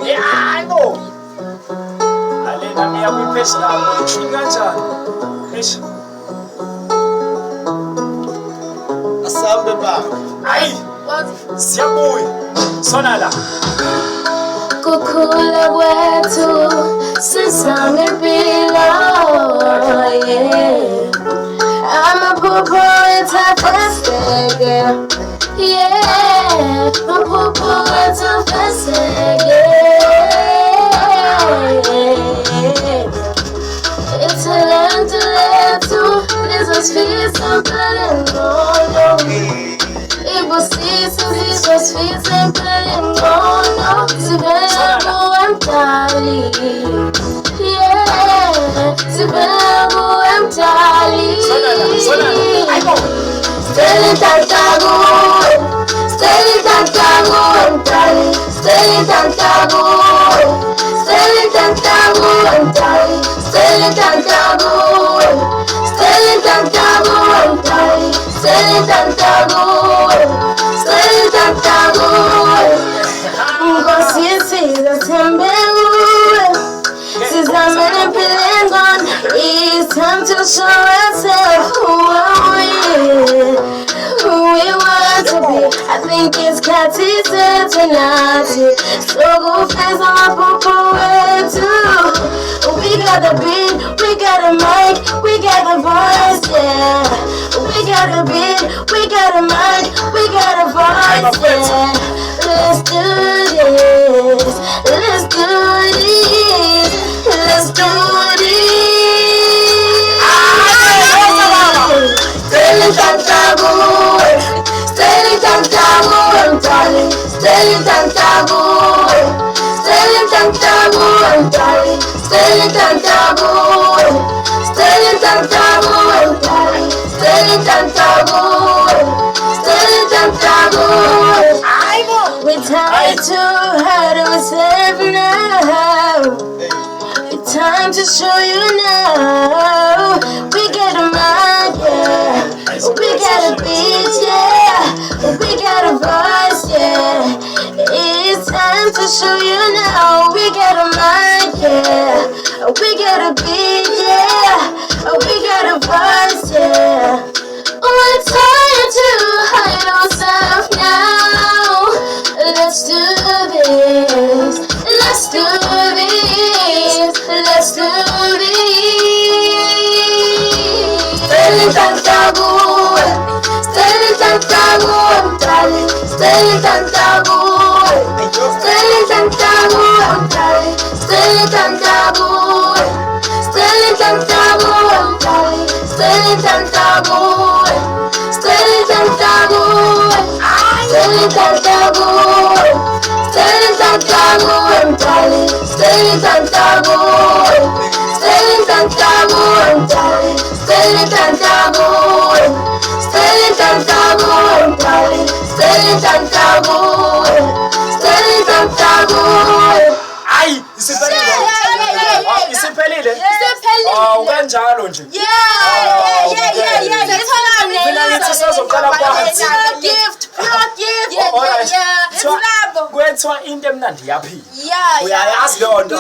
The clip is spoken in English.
Yeah, I know. Alena mia kuipesa chinganjani. Eish. Asambe ba. Ai. Siyabuya. Sonala. Kukula kwetu sisame bila yeah. Amaphupho etafeseke yeah. Amaphupho etafeseke Ithalente lethu lizosifisa mpela ngcono Ibusisi zizosifisa mpela ngcono Sivela kuwe mdali yeah. Sivela kuwe mdali Steli tantabu Steli tantabu mdali Steli tantabu Steli tantabu mdali Steli tantabu Steli tantabu mdali Steli tantabu Steli tantabu Ngosisi zatembewe Sizamene pilengon It's time to show ourselves who are we Who we want to be I think it's Cathy said tonight So go face on my popo way too We got the beat, we got the mic, we got the voice, yeah We got the beat, we got the mic, we got the voice, yeah Let's do this, let's do this, let's do this Steli tantabu, Steli tantabu, I'm darling Steli tantabu, Steli tantabu, I'm darling Steli tantabu, Steli tantabu, I'm darling Steli tantabu, Steli tantabu We tied too hard to save now It's time to show you now We got a mind, yeah We got a beat, yeah We got a voice, yeah It's time to show you now We got a mind, yeah We got a beat, yeah We got a voice, yeah We're tired to hide ourselves now Let's do this Let's do this Let's do this Steli tantabu Steli tantabu darling Steli tantabu Steli tantabu darling Steli tantabu Steli tantabu darling Steli tantabu Steli tantabu Steli tantabu Steli tantabu darling Steli tantabu Steli tantabu darling Steli tantabu Steli tantabu darling Steli tantabu Steli tantabu Ai, isiphelile. Isiphelile. Kanjalo nje. Kwethiwa into emnandi yaphila. Uyayazi leyo nto.